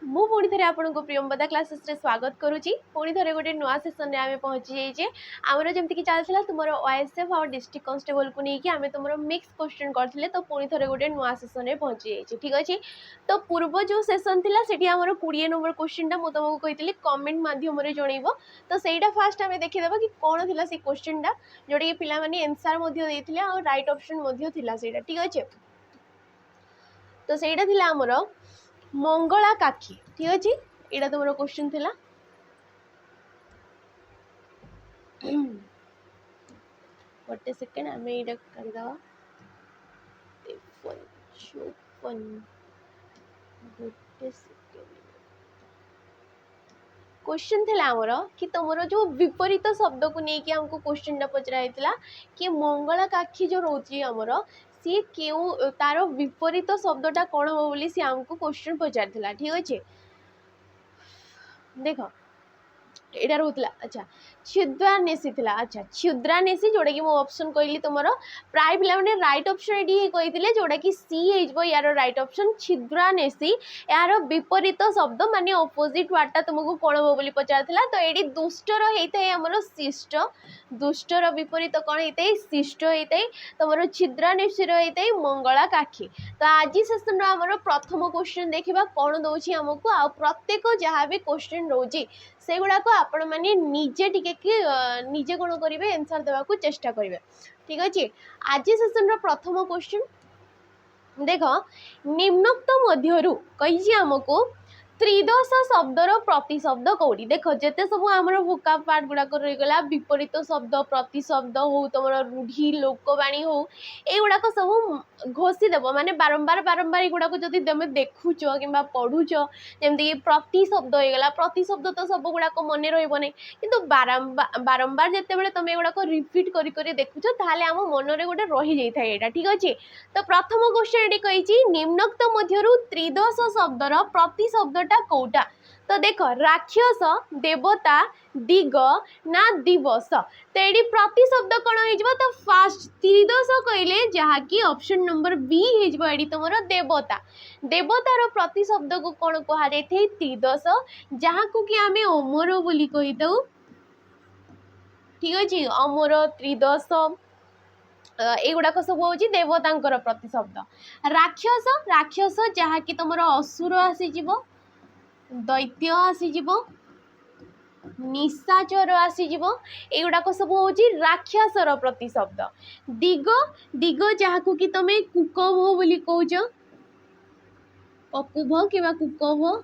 मु पुणी थे आपको प्रियंवदा क्लासेस रे स्वागत करुच्ची पुणी थे गोटे नुआ सेसन में आम पहुंची जाइए आमर जमीक चलता तुम ओएसएफ और डिस्ट्रिक्ट कांस्टेबल को लेकिन आम तुम मिक्स क्वेश्चन करते तो पुणी थे गोटे नुआ सेसन में पहुंची जाइए ठीक अच्छे। तो पूर्व जो सेसन थिला सेठी आमर 20 नंबर क्वेश्चन टा तुमको कही कमेंट मध्यम जनइब तो सहीटा फास्ट आम देखीदे कि कौन थी से क्वेश्चन टा जोटा कि पिलाने आंसर और राइट ऑप्शन ठीक अच्छे। तो सहीटा थिला आमर मंगला काखी ठीक अच्छे यहाँ तुम क्वेश्चन थिला गोटे सेकेंड आम ये करदे गोटे सेकेंड क्वेश्चन थिला आमर कि तुम जो विपरीत शब्द को लेकिन हमको क्वेश्चन टा पचरा कि मंगला काखी जो रोची आमर सी क्यों तार विपरीत शब्दटा कौन हम बोली सी आमको क्वेश्चन पचार ठीक अच्छे। देख एटा रोला अच्छा क्षुद्रानेसी थिला अच्छा क्षुद्रानेसी जोड़ा कि ऑप्शन कहली तुम प्राय पिला माने राइट ऑप्शन ये कही जोड़ा कि सी हो यार राइट ऑप्शन क्षुद्रानेसी यार विपरीत शब्द माने ऑपोजिट वर्डटा तुमको कौन हम बोली पचार तो ये दुष्टर होता है आमर शिष्ट दुष्टर विपरीत कौन होता है शिष्ट होता है तुम क्षुद्रानेसी होता है मंगला काखी। तो आज सेसन आमर प्रथम क्वेश्चन देखा कौन दौर आमको आ प्रत्येक जहाँ भी क्वेश्चन रोचे से गुड़ाक आपण मैंने निजे टिके कि निजे कौन करेंगे आंसर देवाक चेष्टा करेंगे ठीक अच्छे। आज सेसन प्रथम क्वेश्चन देख निम्नोक्त मध्यरु कही आमको त्रिदश शब्दर प्रतिशब्द कौटी देख जिते सब आम भोका पार्ट गुड़ाक रहीगला विपरीत शब्द प्रतिशब्द हो तुम रूढ़ी लोकवाणी हो युड़ाक सब घोषीदेव माने बारंबार बारंबार युड़ाक जब तुम देखुच कि पढ़ुच जमती प्रतिशब्द होगा प्रतिशब्द तो सब गुड़ाक मन रही कि बारंबार जिते तुम युड़ाक रिपीट कर देखुच ताले आम मन में गोटे रही जाए ठीक अच्छे। तो प्रथम क्वेश्चन ये कही निम्नोक्त मध्यरु त्रिदश शब्दर प्रतिशब्द कौटा तो देख राक्षस देवता दिग ना दिवस तो ये प्रतिशब्द कौन हो तो फास्ट त्रिदश कहले जहाँकि ऑप्शन नंबर बी हो तुम देवता देवतार प्रतिशब्द को कौन कह त्रिदश जहाँ को कि आम अमर बोली कही दऊ ठीक अच्छे अमर त्रिदश एगुड़ाक सब हूँ देवतांकर प्रतिशब्द। राक्षस राक्षस जहाँ कि तुम असुर आसीज दैत्य आसीज निशाचर आसीज एगुड़ाक सब हूँ राक्षसर प्रतिशब्द। दिग दिग जहाँ को कि तुम कुकभ बोली कौच अकुभ कि कुकभ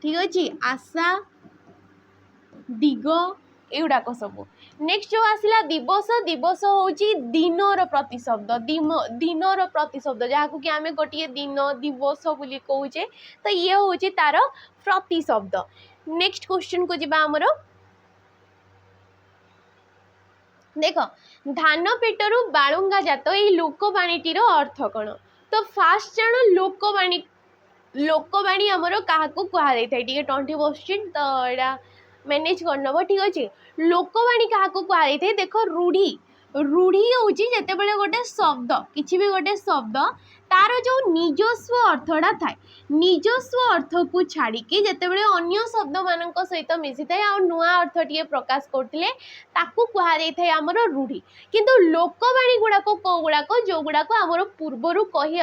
ठीक अच्छे आशा दिग एगुड़ाक सब। नेक्स्ट जो आसला दिवस दिवस हूँ दिनर प्रतिशब्द दिनर प्रतिशब्द जहाँ को कि आम गोटे दिन दिवस बोली कौचे तो ये हूँ तार प्रतिशब्द। नेक्स्ट क्वेश्चन को जीवा आमर देख धान पेटरू बालुंगा जात ये लोकवाणीटीर अर्थ कौन तो फास्ट जान लोकवाणी लोकवाणी आमर क्या कहुई टंटी क्वेश्चन तो यहाँ मैनेज करनब ठीक अच्छे। लोकवाणी क्या कहुई देख रूढ़ी रूढ़ी हूँ जिते बड़े गोटे शब्द किसी भी गोटे शब्द तार जो निजस्व अर्थटा थाए निजस्व अर्थ को छाड़ी जिते बड़े अन्य शब्द मान सहित मिसी थाए आ नुआ अर्थ टे प्रकाश करते कहुई आमर रूढ़ी किंतु लोकवाणी गुड़ाक कौ गुड़ाक जो गुड़ाक आमर पूर्वर कही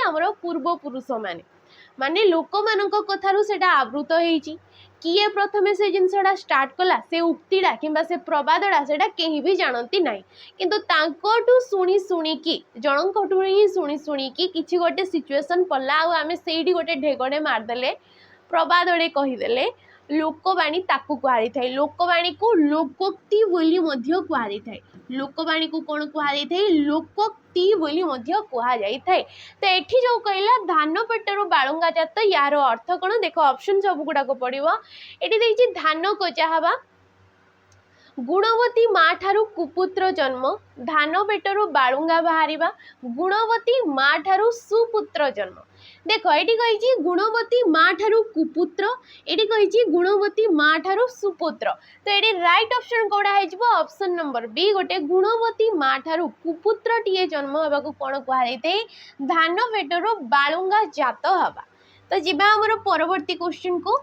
आमर पूर्वपुरुष माने लोक मान कथारू से आवृत होती किए प्रथमे से जिनसा स्टार्ट कला से उक्तिटा कि से प्रबादटा से कहीं भी जानती ना किंतु तांकोटू शुणी शुणिकी जनकठू ही शुणी शुणिकी किसी गोटे सिचुएशन पड़ला आम से गोटे ढेगड़े मारदेले प्रबादे कहीदेले लोकवाणी ताकू कहुई थाए लोकवाणी को लोकोक्ति बोली कहुई थाए लोकवाणी को कौन कहुई थाए लोकोक्ति बोली कहुई थाए। तो एठी जो कहला धान पेटरू बालुंगा जात यार अर्थ कौन देख ऑप्शन सब गुड़ाक पड़ो ये धान को चाहबा गुणवती माँ ठारू कुपुत्र जन्म धान पेटरू बालुंगा बाहरिबा गुणवती माँ ठारू सुपुत्र जन्म देख ये कही गुणवती माँ ठारू कुपुत्र ये कही गुणवती माँ ठारू सुपुत्र तो ये राइट ऑप्शन कौड़ा है ऑप्शन नंबर बी गोटे गुणवती माँ ठारू कुपुत्र टीए जन्म होगा कौन कहुए धान पेटरू बालुंगा जात हवा तो जीवा आमर परवर्ती क्वेश्चन को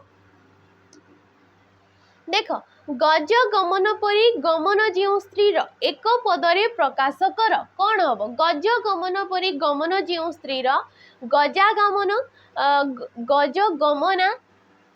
देख गज गमन परी गमन जो स्त्री एक पदरे प्रकाश कर कौन हम गज गमन परी गमन जो स्त्री गजा गमन गज गमना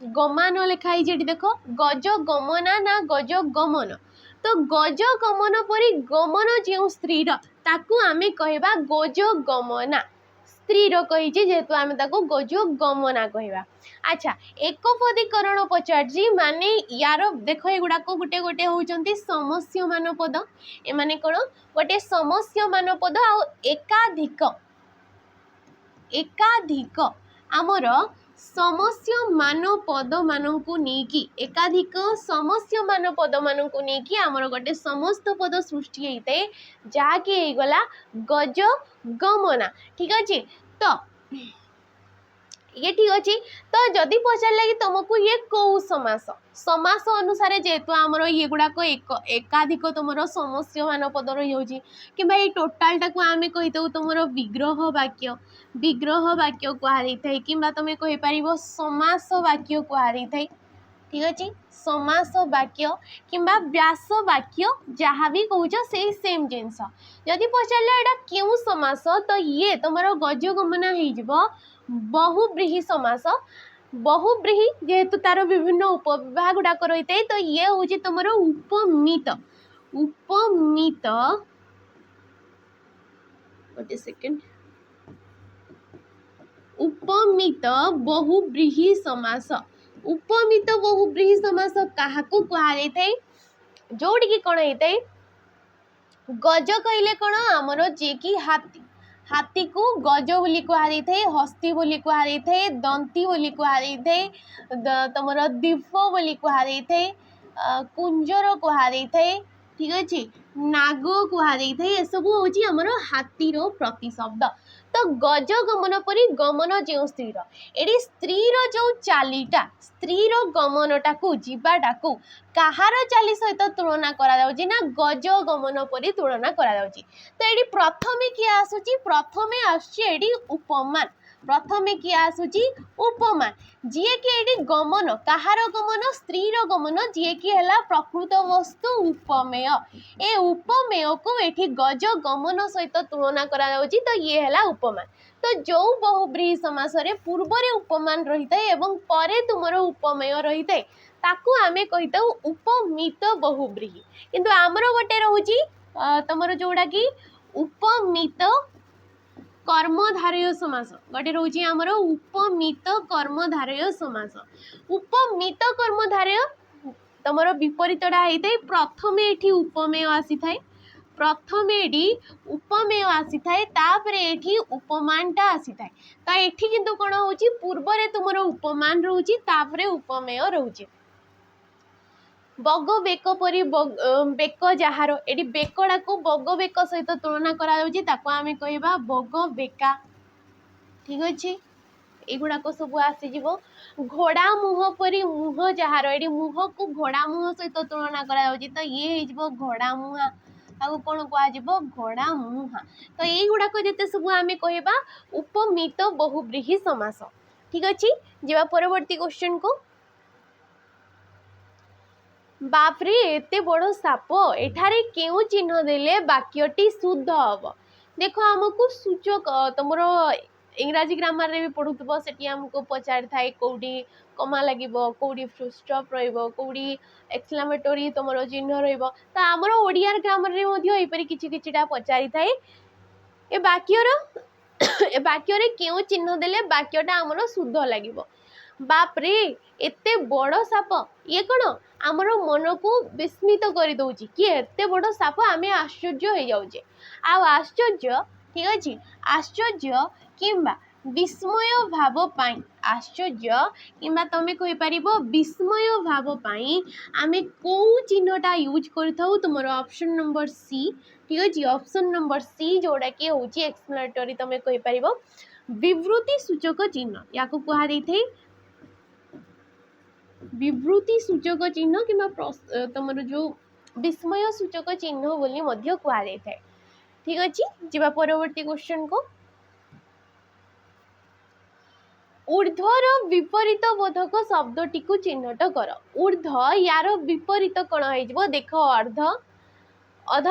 गमान लिखाई देख गज गमना ना गज गमन तो गज गमन परी गमन जो स्त्री ताकू आमे कहबा गज गमना स्त्री कही जेहेतु आम गज गमना कहवा अच्छा एक पदीकरण पचार माने यार देख एगुड़ाक गोटे गोटे होती समस्यमान पद एमाने कौन गोटे समस्यमान पद आ एकाधिक एकाधिक आमर समस्यमान पद मानू नहीं एकाधिक समस्यमान पद मानू नहीं आमर गोटे समस्त पद सृष्टि होता है जहाँकि गला गज गमना ठीक अच्छे तो ये ठीक अच्छे तो जदि पचारा कि तुमको ये कौ समास समास अनुसार जेहेतु आमर ये गुड़ाक एकाधिक तुम समस्यमान पद रही कि ये टोटाल टाक आम कही तुम विग्रह वाक्य कहुई था कि तुम कहीपर समास वाक्य कहुई था ठीक अच्छे समास वाक्य कि व्यास वाक्य जहाँ भी कौच से सेम जिनस जदि पचारा यहाँ क्यों समास तो ये तुम गज गमना हो बहुब्रीही समास बहुब्रीही जेहेतु तार विभिन्न उपविभाग गुड़ाक रही है तो ये हूँ तुम उपमित उपमित गोटे सेकेंड उपमित बहुब्रीही समास उपमित बहुब्रीही समास क्या कहुई थे जोड़ की कौन होता है गज कहले कौन आमर जे कि हाथी हाथी को गज बोली कहुई थे हस्ती बोली कहुई थे दंती बोली कहुई थे तुम दीप बोली कहुई थे कुंजर कहुई थे ठीक अच्छे नाग कहुई थे ये सब हूँ आमर हाथीर प्रतिशब्द तो गज गमन परी गमन जो स्त्रीर ये स्त्रीर जो चालीटा स्त्रीर गमनटा को जीवाटा को कहार चाली सहित तुलना करा ना गज गमन परी तुलना करा तो ये प्रथमे किए आसूची प्रथमे आसुची उपमान प्रथमे किए आसूची उपमान जी कि ये गमन कहार गमन स्त्रीर गमन जी कि है प्रकृत वस्तु उपमेय ए उपमेय को ये गज गमन सहित तुलना करा तो ये है उपमान तो जो बहुब्रीही समास पूर्व उपमान रही है एवं परे तुमर उपमेय रही है ताकू आमे कही उपमित बहुब्रीही किंतु आमर गोटे रोची तुमर जोड़ा कि उपमित कर्मधारय समास गोटे रोची आमर उपमित कर्मधारय समास उपमित कर्मधारय तुमर विपरीतटा होता है प्रथमे ये उपमेय आसी थाए प्रथमे ये उपमेय आसी थाए तापरे ये उपमानटा आसी थाए तो ये किंतु कौन हो पूर्व तुमर उपमान रोची तापरे उपमेय रोचे बग बेक परी बेक जार ये बेकड़ा को बग बेक सहित तुलना करा कहवा बग बेका ठीक अच्छे युड़ाक सब आसीज घोड़ा मुह परी मुह जार ये मुह को घोड़ा मुह सहित तुलना करा तो ये हो घोड़ा मुहा ताको कौन कह घोड़ा मुहा तो युड़ाक जिते सब आम कहवा उपमित बहुब्रीही समास ठीक अच्छे जा परवर्ती क्वेश्चन को बापरे एते बड़ साप एठारे क्यों चिन्ह देले वाक्यटी शुद्ध हम देख आमको सूचक तुम इंग्राजी ग्रामर रे भी पढ़ुव से आमको पचारि थाए कौटी कमा लगे कौटी फुल स्टॉप रौटी एक्सक्लेमेटरी तुम चिन्ह तो आमर ओडिया ग्रामर रे किछिटा पचारि थाए ए वाक्यर क्यों चिन्ह देले वाक्यटा आमर शुद्ध लगे बापरे एते बड़ साप ये कौन आमर मन को विस्मित कर दौची कि एते बड़ साप आम आश्चर्य हो जाऊे आश्चर्य ठीक अच्छे आश्चर्य किंबा विस्मय भाव पाई आश्चर्य किंबा तमे कहि परिबो विस्मय भाव पाई आमे को चिन्हटा यूज करथाउ तुमरो ऑप्शन नंबर सी ठीक अछि ऑप्शन नंबर सी जोड़ा कि होची एक्सप्लेनेटरी तमे कहि परिबो विवृति सूचक चिन्ह याको कहा दैथै विवृति सूचक चिन्ह किंबा तमरो जो विस्मय सूचक चिन्ह बोली मध्य कहा दैथै ठीक अछि जिबा परवर्ती क्वेश्चन को ऊर्ध्वर विपरीत बोधक शब्दटी को चिन्हट कर ऊर्ध यार विपरीत कौन हो देख अर्ध अध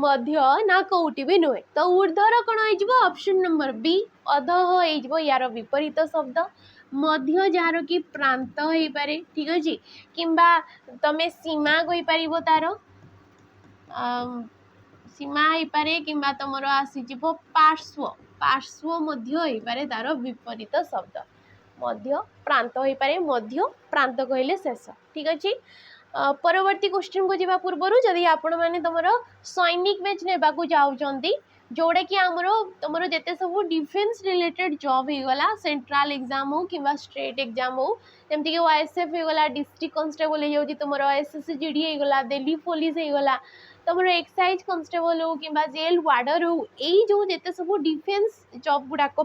मध्य ना कौटी भी नुहे तो ऊर्ध्वर कौन हो ऑप्शन नंबर बी अध हो यार विपरीत शब्द मध्य जार कि प्रांत हो पारे ठीक अच्छे किंबा तमे सीमा कहि पारिबो तार सीमा हो पारे किंबा तुमर आसीजिवो पार्श्व पार्श्व मध्य हो पारे तार विपरीत शब्द मध्य प्रांत हो पारे मध्य प्रांत कहले शेष ठीक अच्छे परवर्ती क्वेश्चन को जावा पूर्व जदि आपण मैंने तुम सैनिक बैच ने चाहते जोड़ा कि आमर तुम जिते सब डिफेन्स रिलेटेड जॉब होगा सेंट्रल एग्जाम हो कि स्टेट एग्जाम हो जमीक ओएसएफ होगा डिस्ट्रिक्ट कांस्टेबल हो तुम एसएससी जीडी होगा दिल्ली पुलिस होगा तुम एक्साइज कांस्टेबल हो कि जेल वार्डर हो यही जो जिते सब डिफेन्स जॉब गुड़ाक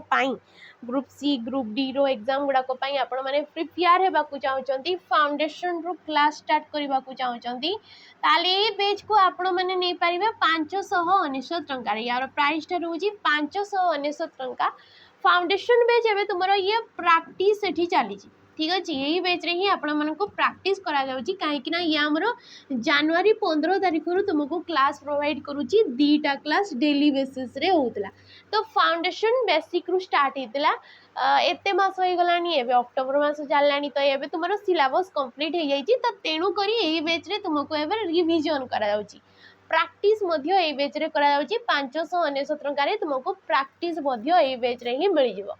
ग्रुप सी ग्रुप डी रो एग्जाम गुड़ाक आपण मैंने प्रिपेयर होगा चाहते फाउंडेशन रो क्लास स्टार्ट करने को चाहते ताले ये पेज को आपण मैंने नहीं पारे 599 टंका यार प्राइस टा रोजी 599 टंका फाउंडेशन बेच एवं तुम ये प्रैक्टिस एठी चली ठीक अच्छे यही बेच रे ही आपण मानको प्रैक्टिस करा जाउची काहे कि ना ये हमरो जनवरी 15 तारिख रु तुमको क्लास प्रोवाइड करूची दीटा क्लास डेली बेसिस रे होतला तो फाउंडेशन बेसिक रु स्टार्ट हेतला एते मास हो गलानी एबे अक्टोबर मास चललानी तो एबे तुमरो सिलेबस कंप्लीट हो जाईची तो तेनु करी एही बेच रे तुमको एबे रिवीजन करा जाउची प्रैक्टिस मध्य एही बेच रे करा जाउची 599 टंका रे तुमको प्रैक्टिस मध्य एही बेच रे ही मिल जिवो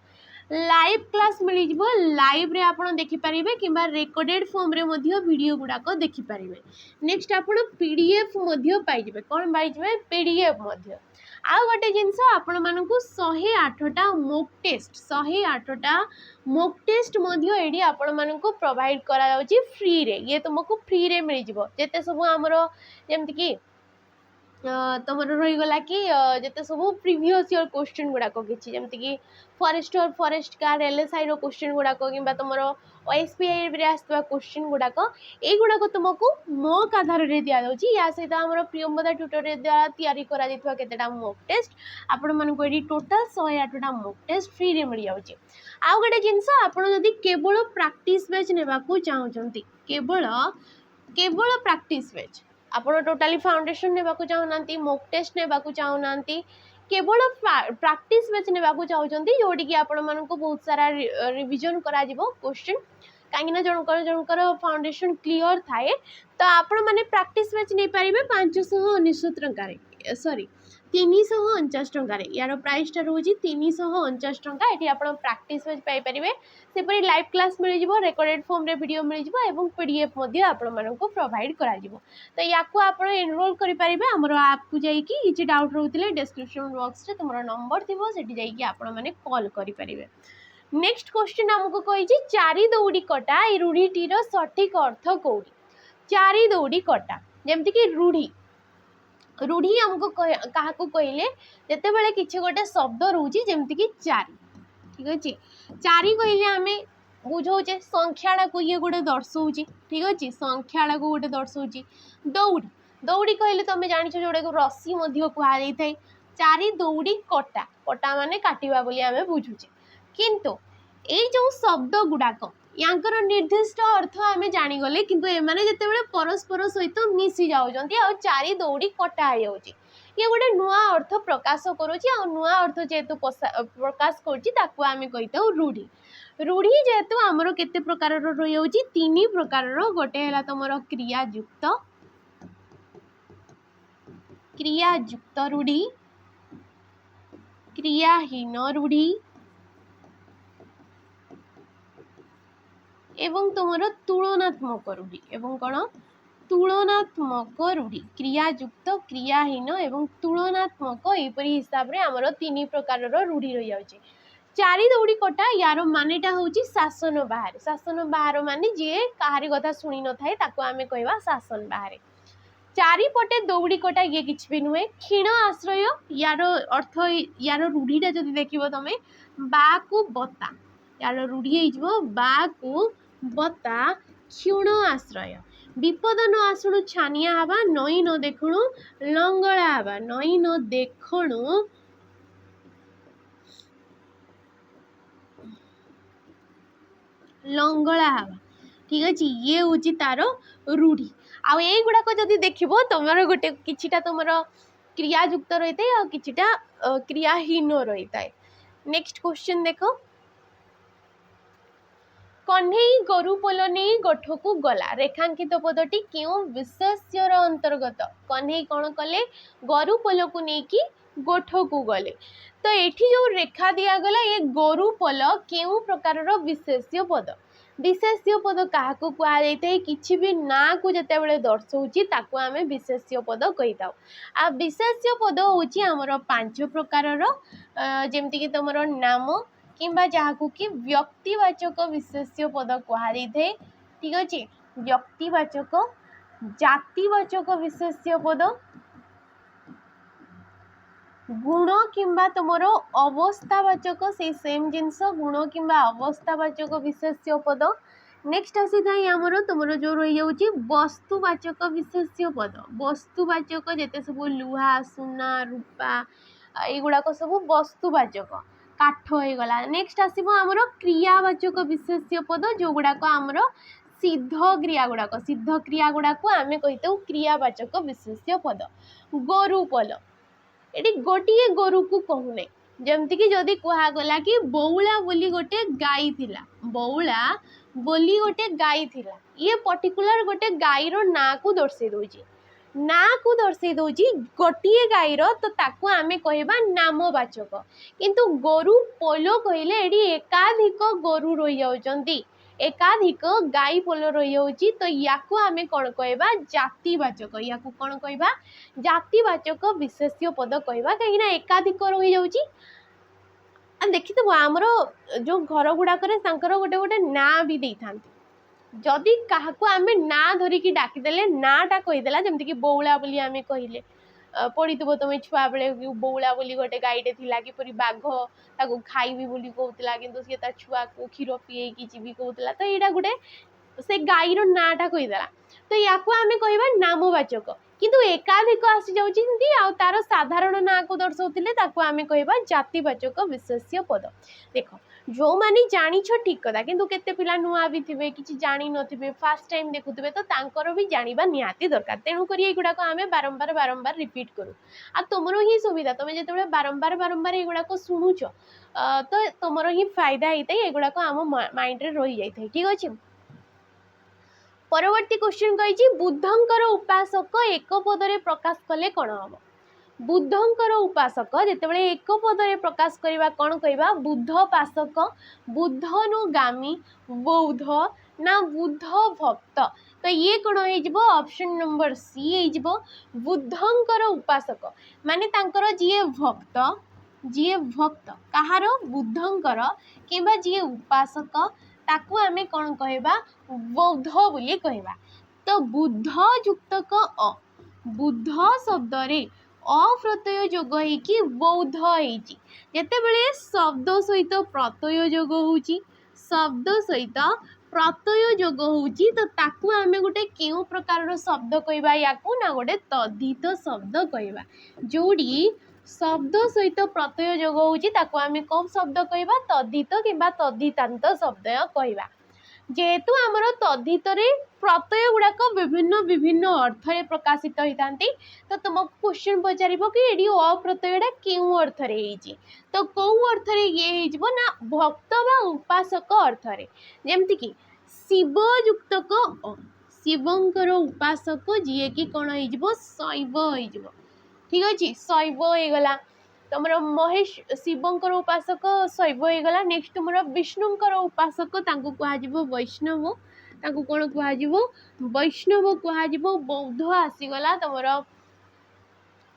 लाइव क्लास मिल जिवो लाइव रे आपण देखि परिबे किबा रेकॉर्डेड फॉर्म रे मध्य वीडियो गुडाको देखि परिबे नेक्स्ट आपण पीडीएफ मध्य पाइ जिवे कोन पाइ जिवे पीडीएफ मध्य आउ गोटे जिनस आपण मानकु 108टा मॉक टेस्ट मध्य एडी आपण मानकु प्रोवाइड करा जाउची फ्री रे ये तुमको फ्री रे मिल जिवो जेते सब हमरो जेमति कि तुम रहीगला कि जिते सब प्रिवियस ईयर क्वेश्चन गुड़ाक किसी जमती कि फॉरेस्टर फॉरेस्ट गार्ड एलएसआई रो क्वेश्चन गुड़ाक कि तुम ओएसपीआई आसवा क्वेश्चन गुड़ाक युड़ाक तुमको मॉक आधार में दि जाऊँगी या सहित आम प्रियंवदा ट्यूटोरियल द्वारा तैयारी करा मॉक टेस्ट आपण मानक ये टोटाल 108टा मॉक टेस्ट फ्री रे मिल जाऊँगी आउ गोटे जिनस आपड़ी केवल प्रैक्टिस बैच ने चाहते केवल प्रैक्टिस बैच आपण टोटाली फाउंडेशन ने चाहूना मॉक टेस्ट ने चाहूना केवल प्रैक्टिस बैच ने चाहते जोटी कि आपण मानक बहुत सारा रिवीजन करा क्वेश्चन कहीं जनकर फाउंडेशन क्लियर थाए तो आपण मैंने प्रैक्टिस बैच नहीं पारे 599 टंका सॉरी 349 टंका यार प्राइस टा रोज 349 टंका ये आप प्रैक्टिस बैच पाइपर सेपरी लाइव क्लास मिल जाव रेकॉर्डेड फॉर्म रे वीडियो मिल जाव एवं पीडीएफ प्रोवाइड करा तो या आप एनरोल करेंगे आमर आप को जाकि किसी डाउट रोते डिस्क्रिप्शन बॉक्स रे तुम नंबर थी जाकि आपण मैंने कॉल करेंगे नेक्स्ट क्वेश्चन आमको कही चारि दौड़ी कटा ये रूढ़ीटीर सठिक अर्थ कौटी चारि दौड़ी कटा जमती कि रूढ़ी आमको क्या कहले जिते बड़े किसी गोटे शब्द रोचे जमती कि चारि ठीक अच्छे चारि कहले आम बुझाऊे संख्याटा को ये गोटे दर्शाऊँ ठीक अच्छे संख्याटा को गोटे दर्शाऊँ दौड़ी दौड़ी कहले तुम जान जोड़ा रस्सी कहुई था चारि दौड़ी कटा कटा माने काटिबा बोली आम बुझुचे किंतु ये जो शब्द गुड़ाक यांकर निर्दिष्ट अर्थ आम जानीगले किंतु एमाने जेतेबेले परस्पर सहित मिसी जाउछंती आ चारि दौड़ी कटा हो जाउची ये गोटे नुआ अर्थ प्रकाश करुची आ नुआ अर्थ जेहेतु प्रकाश करुची ताकू आम कहिताउ रूढ़ी रूढ़ी जेहेतु आमर केते प्रकार रही जाउची 3 प्रकार गोटे हैला तमरो क्रियायुक्त रूढ़ी क्रियाहीन रूढ़ी एवं तुमर तुलनात्मक रूढ़ी एवं कौन तुलनात्मक रूढ़ी क्रियायुक्त क्रियाहीन एवं तुलनात्मक यहपरी हिसाब से आमर 3 प्रकार रूढ़ी रही जाउची चारि दौड़ी कटा यार मानेटा होची शासन बाहर माने जे काहारी कथा सुनी न थाए ताको आमे कहबा शासन बाहर। चारिपटे दौड़ी कटा ये किछ भी नुहे। क्षीण आश्रय यार अर्थ यार रूढ़ीटा जदि देखिबो तमे बा को बता यार रूढ़ी बा को बता क्षीण आश्रय। विपद न आसुणु छानिया हवा नई न देखुणु लंगड़ा हवा नई न देखुणु लंगड़ा हवा। ठीक अच्छे ये हूँ तार रूढ़ी आउ ये गुड़ाक जदि देखिबो तुमर गोटे किछिटा तुमर क्रियायुक्त रही है और किछिटा क्रियाहीन रही है। नेक्स्ट क्वेश्चन देखो कन्हई गोरु पोल नहीं गोठ को गला रेखांकित पदटी क्यों विशेष्यर अंतर्गत। कन्हई कौन कले गोरु पोल को लेकिन गोठ को गले तो ये जो रेखा दिया गला ये गोरु पोल क्यों प्रकार विशेष्य पद विशेष्य पद क्या कहुए किसी भी ना को जिते दर्शाऊँगी ताकू आम विशेष्य पद कही था। आ विशेष्य पद हूँ आमर 5 प्रकार जमती तुम नाम किंबा जहाँ कि व्यक्तिवाचक विशेष्य पद कहुई थे। ठीक अच्छे व्यक्तिवाचक जातिवाचक विशेष्य पद गुण किंबा तुमर अवस्थावाचक से सेम जिनस गुण किंबा अवस्थावाचक विशेष्य पद। नेक्स्ट आसी थाई आमर तुमर जो रही जाऊँगी वस्तुवाचक विशेष्य पद वस्तुवाचक जिते सब लुहा सुना रूपा युड़ाक सब वस्तुवाचक काठ हो गला। नेक्स्ट आसो आमर क्रियावाचक विशेष्य पद जो गुड़ाक आमर सिद्ध क्रिया गुड़ाक आम कही क्रियावाचक विशेष्य पद। गोरुपल ये गोटे गोरु को कहूने जमती कि जदि कहगला कि बौला बोली गोटे गाई थिला बौला बोली गोटे गाई थिला ये पर्टिकुलर गोटे गाईर ना को दर्शे दौची ना को दर्शे दौची गोटे गाईर तो ताकू आमे कहबा नामवाचक किंतु गोरु पोलो कहले एडी एकाधिक गोरु रही जाउचंती एकाधिक गाई पोल रही जाउची तो याकू आमे कोन कहबा जातिवाचक याकू कोन कहबा जातिवाचक विशेष्य पद कहबा कहीं एकाधिक रही जाउची। देखी तो आमर जो घर गुड़ाक गोटे गोटे ना भी दे था जदि क्या आम ना धरिकी डाकीदे नाटा कहीदेला जमती बौला बोली आम कहले पढ़ी तुम छुआ बेले बौला बोली गोटे गाईटे थिला किपरि बाघ ताको खाइबी बोली कहूला किंतु सी ता छुआ को क्षीर पीए कि जीवी कहूला तो यहाँ गोटे से गाईर नाटा कहीदेला तो या आम कहबा नामवाचक किंतु एकाधिक आसी जाउची आ तार साधारण ना को दर्शाउतिले ताको आमे कहबा जातिवाचक विशेष्य पद। देखो जो माने जानिछ ठीक कथा किंतु केते पिला नुआ भी थिबे किछि जानि नथिबे फर्स्ट टाइम देखुथिबे तो तांकर भी जानिबा निहाती दरकार तेणु करी एगुडा को आमे बारंबार रिपीट करू आ तुमरो ही सुविधा तुम जेतेबेले बारंबार एगुडा को सुनुछ तो तुमरो ही फायदा हेतै एगुडा को आम माइंड रे रही जाइथै। ठीक अछि परवर्ती क्वेश्चन कही बुद्धंकर उपासक एक पदरे प्रकाश कले कौन हम बुद्धंकर उपासक जितेबाला एक पदरे प्रकाश करवा कौन कहवा बुद्धपासक बुद्धनुगामी बौद्ध ना बुद्ध भक्त तो ये कौन हो ऑप्शन नंबर सी हो बुद्धंकर उपासक माने तांकर जी भक्त कहार बुद्धंकर किंबा जी उपासक ताकू आमे कौन कहबा बौद्ध बोली कहबा। तो बुद्ध युक्तक अ बुद्ध शब्द रे अप्रत्यय जोग होइकी बौद्ध होइची जेतेबेले शब्द सहित प्रत्यय जोग होउची शब्द सहित प्रत्यय जोग होउची तो ताकू आमे गोटे केउ प्रकार शब्द कहबा याकू ना गोटे तद्धित शब्द कहबा जोड़ी शब्द सहित प्रत्यय जोग होउची ताकू आमे कौन शब्द कहबा तद्धित किंबा तद्धितांत शब्द कहबा। जेहेतु आमर तद्धित प्रत्यय गुड़ाक विभिन्न विभिन्न अर्थ रे प्रकाशित होइतांती तो तुमको क्वेश्चन पचारिबो कि एडी अप्रत्ययटा केउ अर्थ रे हेची तो कौ अर्थ रे ये हेजिबो ना भक्त बा उपासक अर्थ रे जेमति कि शिव युक्तक अ शिवंकर उपासक जी कि कौन हेजिबो शैव हेजिबो। ठीक अछि शैव होगला तुम महेश शिवंकर उपासक शैव होगला। नेक्स्ट तुम विष्णुंकर उपासक तांको कह वैष्णव तांको कौन कह वैष्णव कह बौद्ध आसीगला तुम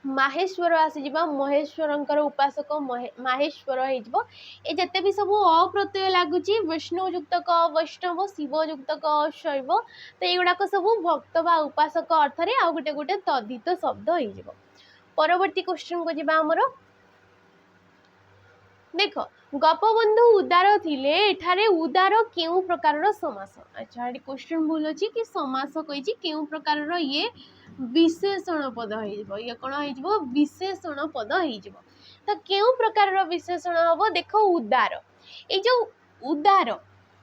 माहेश्वर आसीजिबा महेश्वरंकर उपासक माहेश्वर हो जेते भी सब अप्रत्यय लगुच वैष्णव युक्त क वैष्णव शिव युक्त क शैव तो युड़ाक सब भक्त बा उपासक अर्थ रे आ गोटे गोटे तद्धित शब्द हो। परवर्ती क्वेश्चन को जीवा हमर देख गपबंधु उदार थिले एठारे उदार केउ प्रकार समास। अच्छा ये क्वेश्चन भूल अछि कि समास कहिछि केउ प्रकार ये विशेषण पद हो ये कौन हो विशेषण पद हो तो केउ प्रकार विशेषण हम देख उदार ये जो उदार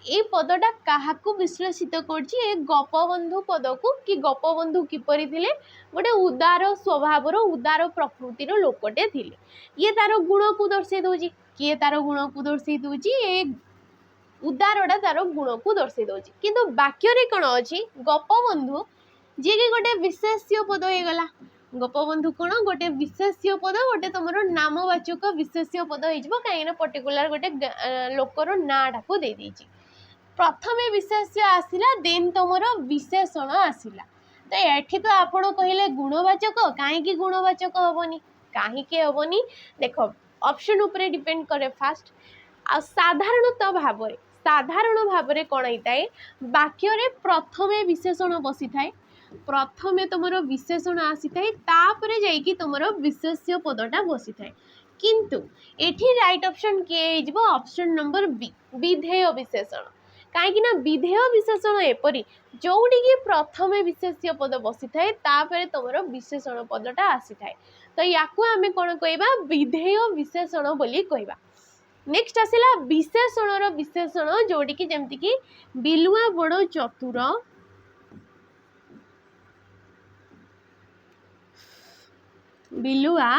ये पदटा क्या विश्लेषित कर गपबंधु पद को कि गपबंधु किपरि थिले गोटे उदार स्वभाव उदार प्रकृतिर लोकटे थिले ये तार गुण को दर्शे दौची किए तार गुण को दर्शे दौची ये उदारटा तार गुण को दर्शे दौची किंतु वाक्य कौन अच्छी गपबंधु जी कि गोटे विशेष्य पद हो गला गपबंधु कौन गोटे विशेष्य पद गोटे तुम नामवाचक विशेष्य पद हो कहीं पर्टिकुलर गोटे लोकर नाटा को दे देछि प्रथमे विशेष्य आसिला देन तुम विशेषण आसिला तो ये तो आपण कहले गुणवाचक कहीं गुणवाचक हेनी कहीं हेनी देख ऑप्शन उपरे डिपेंड करे फास्ट आ साधारण भाव कौन होता है वाक्य रे प्रथमे विशेषण बसी थाए प्रथमे तुम विशेषण आसी थाए तापरे जाइकी तुम विशेष्य पदटा बसी थाए किंतु एठी राइट ऑप्शन किए ऑप्शन नंबर बी विधेय विशेषण कहीं विधेय विशेषण एपरी जोड़ी की प्रथमे विशेष्य पद बसी थाए तापरे तुम विशेषण पदटा आसी थाए तो या कौन कहवा विधेय विशेषण बोली कहवा। नेक्स्ट आसला विशेषण विशेषण जोड़ी की जमती कि बिलुआ बड़ चतुर बिलुआ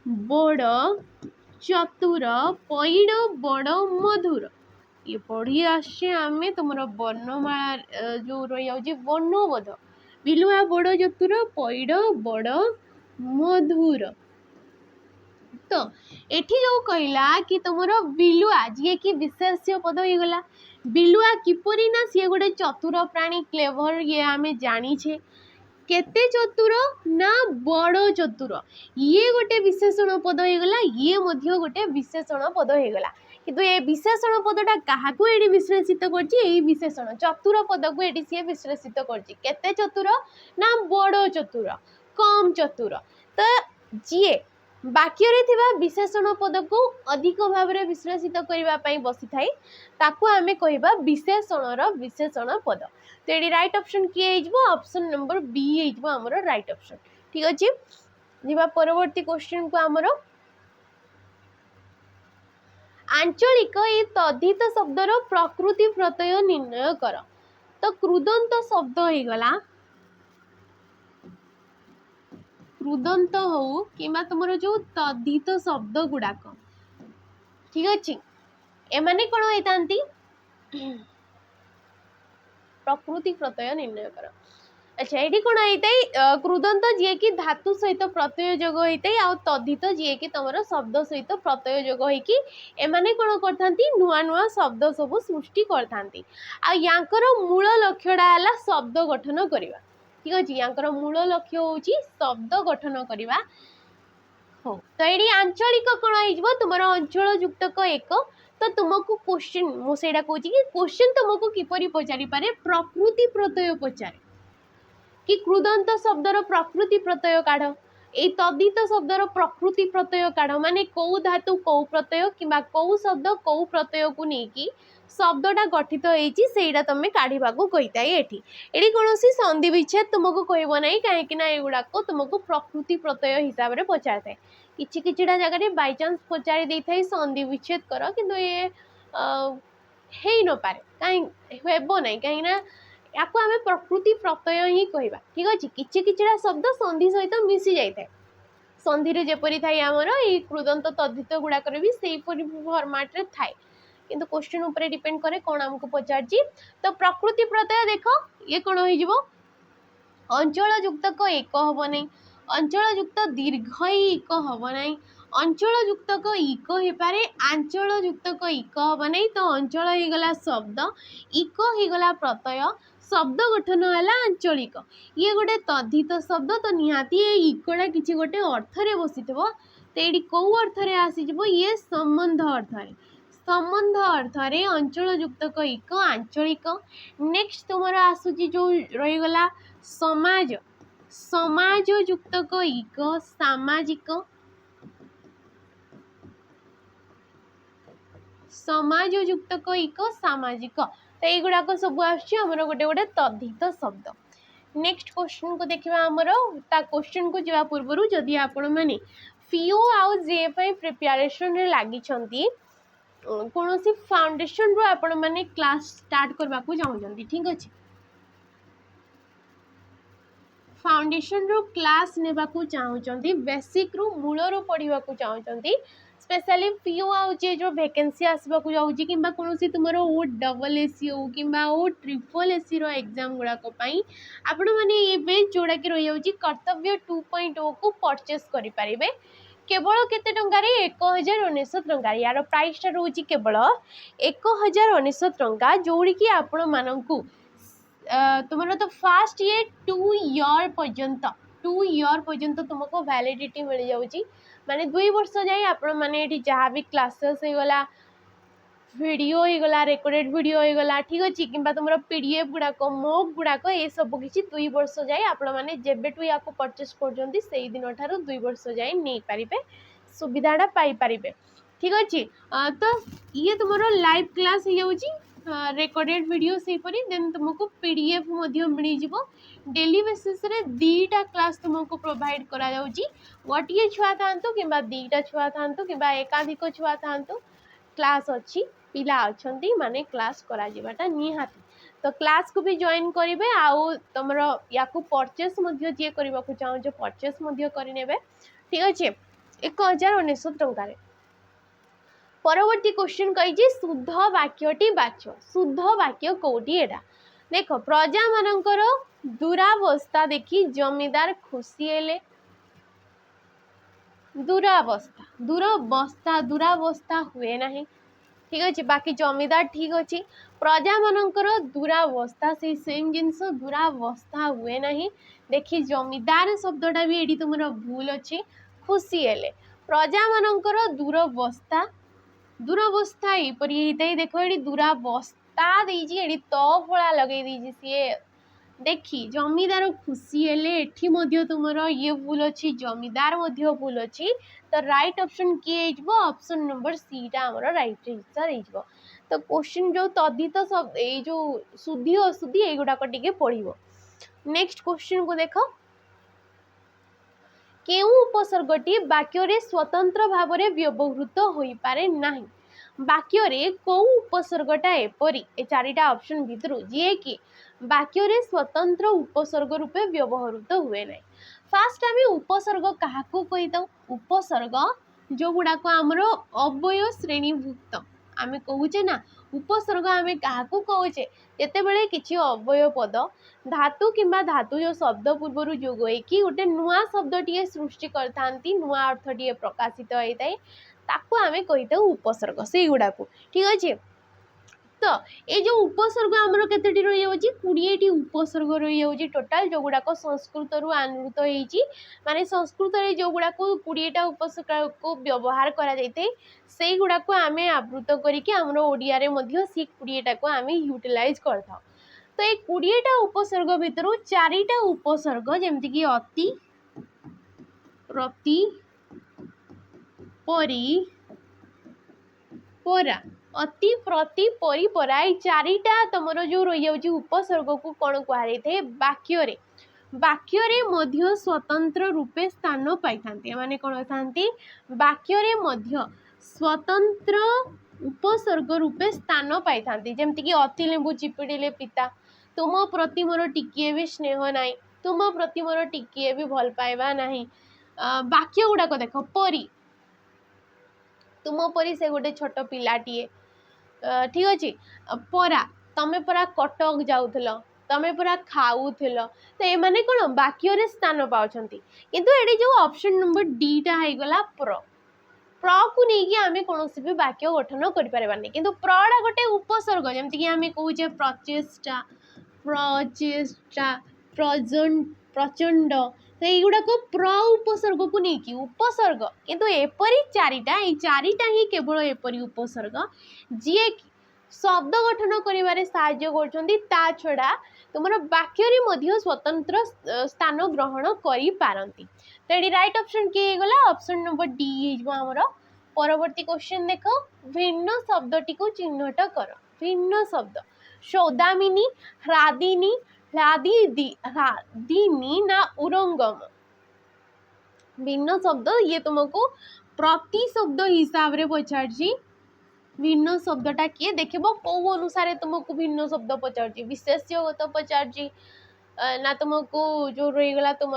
बड़ चतुर पैड़ बड़ मधुर ये पढ़ी आसे आम तुम वर्णमाला जो रही वर्णबोध बिलुआ बड़ चतुर पैड़ बड़ मधुर तो एठी जो कहला कि तुम बिलुआ जी कि विशेष्य पद हो गला बिलुआ किपरि ना सी गोटे चतुर प्राणी क्लेवर ये आम जानीछे केते चतुर ना बड़ चतुर ये गोटे विशेषण पद हो गला ये मध्य गोटे विशेषण पद हो गला किंतु ये विशेषण पदटा काहाकू एडी विश्लेषित करछि एई विशेषण चतुर पद को एडी सी विश्लेषित करछि केते चतुर ना बड़ चतुर कम चतुर तो जी वाक्य रे थिबा विशेषण पद को अधिक भाव में विश्लेषित करने बसी थाए ताकू आमे कहबा विशेषणर विशेषण पद तो ये राइट ऑप्शन किए ऑप्शन नंबर बी हमर राइट ऑप्शन ठीक अच्छे जीवा परवर्ती क्वेश्चन को आमर आंचलिक ये तद्धित शब्दर प्रकृति प्रत्यय निर्णय कर तो कृदंत शब्द हो गला कृदंत हो कि तुम जो तद्धित शब्द गुड़ाक ठीक अच्छे एमाने कौन होती प्रकृति प्रत्यय निर्णय कर। अच्छा ये कौन होता है कृदंत जी कि धातु सहित प्रत्यय जोग होता है आ तद्धित जी कि तुम शब्द सहित प्रत्यय जोग होगी एमाने कौन करथांती नुआ नुआ शब्द सब सृष्टि करथांती आ यांकर मूल लक्ष्यटा है शब्द गठन करवा ठीक अच्छे यांकर मूल लक्ष्य हूँ शब्द गठन करवा हो तो ये आंचलिक कौन हो तुम अंचल युक्तक एक तो तुमको क्वेश्चन मुझे कहूँ कि क्वेश्चन तुमको किपरि पचारि पारे प्रकृति प्रत्यय पचारे कि कृदंत शब्दर प्रकृति प्रत्यय काढ़ ए तद्धित शब्दर प्रकृति प्रत्यय काढ़ माने कौ धातु कौ प्रत्यय किंबा कौ शब्द कौ प्रत्यय को लेकिन शब्दटा गठित होता तुम काढ़ा कहीता ये कौन संधि विच्छेद तुमको कहब ना कहीं युड़ाक तुमको प्रकृति प्रत्यय हिसाब से पचार थाए किछि किछिटा जगह बाई चांस पचारि दे थाए संधि विच्छेद कर किंतु ये हो न पारे कहीं हेब ना कहीं या आम प्रकृति प्रत्यय ही कहवा ठीक अच्छे किछि किछिटा शब्द संधि सहित मिसी जाए संधि जेपरी थाए आमर ये कृदंत तद्धित गुड़ाक भी से फॉर्मेट रे थाए किंतु क्वेश्चन ऊपर डिपेंड करे कौन आमको पचार तो प्रकृति प्रत्यय देख ये कौन हो अंचल युक्तक एक हम ना अंचल युक्त दीर्घ एक हम ना अंचल युक्तक इक हो पारे आंचल युक्तक इक हम नहीं तो अंचल हो गला शब्द इक हो गला प्रत्यय शब्द गठन है आंचलिक ये गोटे तद्धित शब्द तो निहाती इकटा किसी गोटे अर्थ बसी तो ये कौ अर्थ आसीज ये संबंध अर्थ अंचल युक्तक इक आंचलिक नेक्स्ट तुम आसूची जो रहीगला समाज समाज युक्तक इक सामाजिक समाज युक्तक इक सामाजिक तो युड़ाक सब आमर गोटे गोटे तद्धित शब्द नेक्स्ट क्वेश्चन को देखा आमर क्वेश्चन को जवा पूर्व जदि आपण मैंने फीओ आउ जेएफआई प्रिपरेशन रे लगी कौन सी फाउंडेशन रो आपण मैंने क्लास स्टार्ट करबा को चाहूँ ठीक अच्छे फाउंडेशन रो क्लास नेबा को चाहूँगी बेसिक रू मूल रू पढ़ा चाहूँगी स्पेशली पीओ आउे जो वैकेंसी आसवाक जाऊँगी कि कौन तुम ओ डबल एसी हो कि ओ ट्रिपल एसी रो एग्जाम गुड़ाक आपण मैंने जोड़ा कि रही जाऊँगी कर्तव्य 2.0 को परचेस करें केवल केते टंकार 1019 टंका यार प्राइसटा रोचे केवल 1019 टंका जोड़ी कि आपण मानू तुम तो फास्ट ये 2 ईयर पर्यंत तुमको वैलिडिटी मिल जाऊँगी माने 2 वर्ष जाए आपण मैंने जहाँ भी क्लासेस होगला वीडियो होगला रेकर्डेड वीडियो होगला ठीक अच्छे कि तुम पीडीएफ गुड़ाक मॉक गुड़ाक ये सब किसी 2 वर्ष जाए आपण मैंने जेबेठू या परचेस कर दिन ठार 2 वर्ष जाए नहीं पारे सुविधाटा पाइपर ठीक अच्छे तो ये तुम लाइव क्लास हो जाऊँगी रेकर्डेड वीडियो से देन तुमको पीडीएफ मिल जाव डेली बेसिस रे 2टा क्लास तुमको प्रोवाइड करा जाउची गोटे छुआ था कि 2टा छुआ था कि एकाधिक छुआ था क्लास अच्छी पिला अच्छी माने क्लास करा जीवाटा निहाती तो क्लास को भी जॉइन करेंगे आउ तुम या परचेस जी करने को चाहो परचेस करने ठीक अच्छे 1019 टंका परवर्ती क्वेश्चन कही शुद्ध वाक्यटी बाछ शुद्ध वाक्य कौटी एटा देख प्रजा मानकर दुरावस्था देखी जमीदार खुशी हेले दुरावस्था हुए ना ठीक अच्छे बाकी जमीदार ठीक अच्छे प्रजा मानकर दुरावस्था से सेम जिनस दुरावस्था हुए ना देखी जमीदार शब्दटा भी ये तुम भूल अच्छे खुशी हेले प्रजा मानकर दुरावस्था यपरी होता है देख ये दुरावस्था देती फला लगे सी देखी जमीदार खुशी हेले एठी मध्य तुम ये भूल अच्छी जमीदार भूल अच्छी तो राइट ऑप्शन किए ऑप्शन नंबर सी टा आमर राइट आंसर हो तो क्वेश्चन जो तद्धित सब ये जो शुद्धि अशुद्धि ये गुड़ाक टे पढ़ो नेक्स्ट क्वेश्चन को देख केउ उपसर्गटी वाक्य स्वतंत्र भाव में व्यवहृत हो पारे नहीं वाक्य कौ उपसर्गटा एपरी ए 4टा ऑप्शन भितर जी कि वाक्य स्वतंत्र उपसर्ग रूपे व्यवहृत हुए ना फास्ट आम उपसर्ग क्या कही था उपसर्ग जो गुड़ाक आमर अव्यय श्रेणीभुक्त आम कहे ना उपसर्ग आम क्या कहे जिते किसी अव्यय पद धातु किंबा धातु जो शब्द पूर्वर जोग होगी गोटे नुआ शब्द टे सृष्टि करता नुआ अर्थ टे प्रकाशित होता है ताकू आम कही था उपसर्ग से गुड़ाक ठीक अच्छे तो ये जो उपसर्ग आमर के रही जाऊँगी 20टी उपसर्ग रही जाऊँगी टोटाल जो गुड़ाक संस्कृत रु आनृत होती माने संस्कृत जो गुड़ाक 20टा उपसर्ग को व्यवहार करा से गुड़ाक आम आवृत करमर ओडिया सी 20टा को आम यूटिलाइज करता तो ये 20टा उपसर्ग भितर 4टा उपसर्ग जमती अति प्रति परी परा अति प्रति परी परा ये 4टा तुम जो रही जाऊँगी उपसर्ग को कौन कहुए वाक्य मध्य स्वतंत्र रूपे स्थान पाई माने कौन था वाक्य मध्य स्वतंत्र उपसर्ग रूपे स्थान पाई जमती कि अति लेंबू चिपिड़े पिता तुम प्रति मोर टिकिए भी स्नेह ना तुम प्रति मोर टिकिए भी भल पाइबा ना वाक्य गुड़ाक देख परी तुम परी से गोटे छोट पिलाटीए ठीक अच्छे परा तमें परा कटक जाऊल तमें परा खाऊल तो ये माने कौन वाक्य स्थान पाँच किंतु ये जो ऑप्शन नंबर डीटा होगला प्र प्र को लेकिन आम कौन भी वाक्य गठन करें कि प्रड़ा गोटे उपसर्ग जमीक आम कहे प्रचेष्टा प्रचेष्टा प्रचंड तो युवाक प्र उपसर्ग को लेकिन उपसर्ग किंतु एपरी चारिटा ही केवल एपरी उपसर्ग जी शब्द गठन करिवारे साहाय्य करछंती ता छड़ा तुमर वाक्य स्वतंत्र स्थान ग्रहण करि पारंती। तो ये राइट ऑप्शन किए गला ऑप्शन नंबर डी हमर। परवर्ती क्वेश्चन देख भिन्न शब्दटी को चिन्हट कर। भिन्न शब्द सौदामिनी ह्लादिनी ह्लादिनी ना उरंगम। भिन्न शब्द ये तुमको प्रति शब्द हिसाब रे पचार भिन्न शब्दटा किए देखो कौ अनुसार तुमको भिन्न शब्द पचार विशेष्यगत पचार ना तुमको जो रहीगला तुम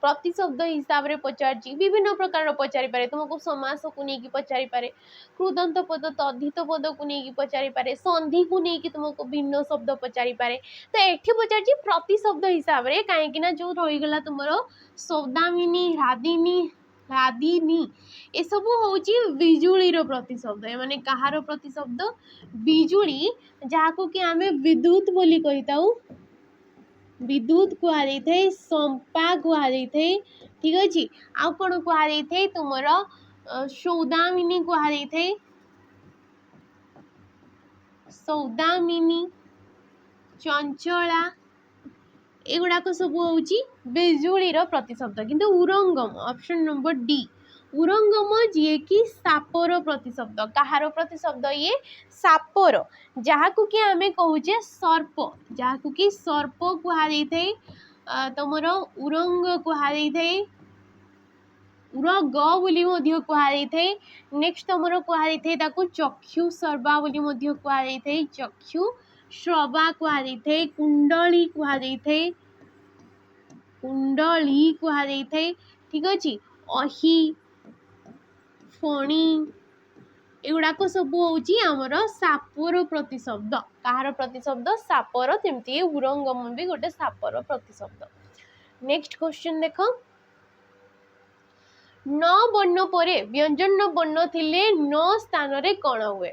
प्रति शब्द हिसाब रे पचार विभिन्न प्रकार पचारि पारे तुमको समास को लेकिन पचारि पारे कृदंत पद तद्धित पद को लेकिन पचारि पारे संधि को लेकिन तुमको भिन्न शब्द पचारि पारे। तो एठी पचार प्रति शब्द हिसाब रे कहीं जो रहीगला तुम सौदामिनी ह्लादिनी ये सब हूँ बिजुलीर प्रतिशब्द माने कहार प्रतिशब्द बिजुली जहाँ कि आम विद्युत बोली कही था विद्युत कहुई संपा कहुई ठीक अच्छे आउ कौन कहुई तुम सौदामिनी कहुई सौदामिनी चंचला एगुड़ाक सब हूँ बिजुलीर प्रतिशब्द किंतु उरंगम ऑप्शन नंबर डी उरंगम जी कि सापर प्रतिशब्द कहार प्रतिशब्द ये सापर जहाँ को कि आम कहे सर्प जहाँ को कि सर्प कहुई तुम उरंग कहुई उरग बोली कहुई नेक्स्ट तुम कहुई चक्षु सर्वा बोली कहुई चक्षु श्रवा कहुई कुंडली कहुई कुंडली कहुई ठीक अच्छे अही फणी एगुड़ाक सब हूँ आमर सापर प्रतिशब्द कहार प्रतिशब्द सापर सेमती उरंगम भी गोटे सापर प्रतिशब्द। नेक्स्ट क्वेश्चन देख न वर्ण परे व्यंजन वर्ण थिले न स्थान रे कौन हुए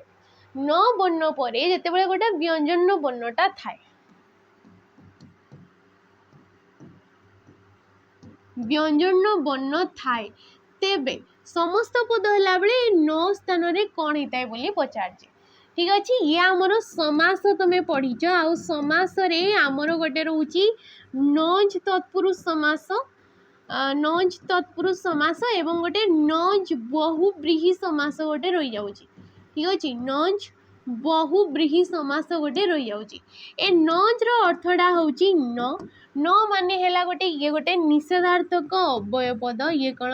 न वर्ण परे जेतेबेले गोटे व्यंजन वर्णटा थाए व्यंजन वर्ण थाए तेबे समस्त पद होला बेले न स्थान रे कौन होता है पचार ठीक अच्छे ये आमर समास तुम पढ़ीच आउ समास रे आमर गोटे रोची नज तत्पुरुष समास नज तत्पुरुष समास एवं गोटे नज बहुब्रीहि समास गोटे रही जाउची ठीक अच्छे नज बहुब्रीहि समास गोटे रही जाउची ए नज रो अर्थटा होची न माने हेला गोटे ये गोटे निषेधार्थक अव्यय पद ये कौन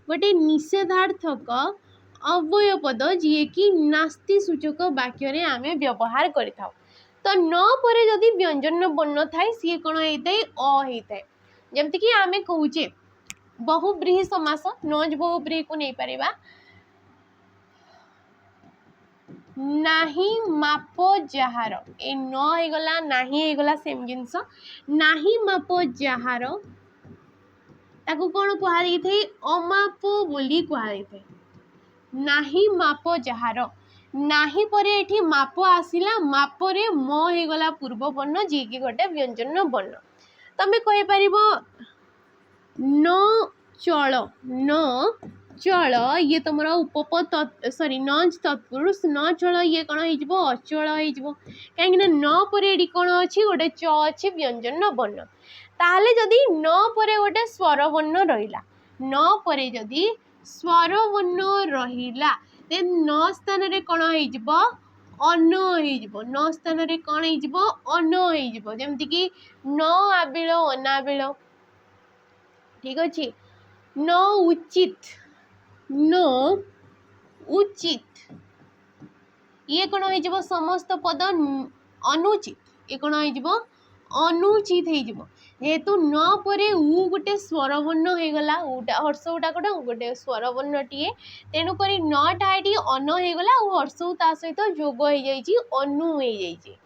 गोटे निषेधार्थक अव्यय पद जी कि नास्ति सूचक वाक्य रे आमे व्यवहार करिथाउ। तो न परे जदि व्यंजन वर्ण थाए सी कौन होता है अ होता है जमती कि आमे कहूचे बहुब्रीहि समास नज बहुब्रीहि को नहीं पारिबा नाही माप जहार ए न हो गला नाही हो गला सेम जिनस नाही माप जहार ताकू कौन कहुई थे अमाप बोली कहुई थे नाही माप जहार नाही परे एठी माप आसिला माप रे म हो गला पूर्व वर्ण जी कि गोटे व्यंजन वर्ण तमे कहि परिबो न चल न चल ये तुम उपप सॉरी नज तत्पुरुष न चल ये कौन हो अचल हो कहीं न परे कौन अच्छी गोटे च अच्छी व्यंजन वर्ण ताहले जदि न परे गोटे स्वर वर्ण रहिला न परे जदि स्वर वर्ण रहिला देन न स्थान रे कौन हो अन हो न स्थान रे कौन हो अन हो जमती कि न आबिल अनाबिल ठीक अच्छे न उचित न उचित ये कौन हो समस्त पद अनुचित ये कौन हो अनुचित हो जेहेतु न परे उ गोटे स्वर वर्ण हो गला हर्ष उटा कौन गोटे स्वर वर्ण टीए तेणुक नटा ये अन हो गला हर्ष ता सहित जोग हो जाइए अनु हो जाइए।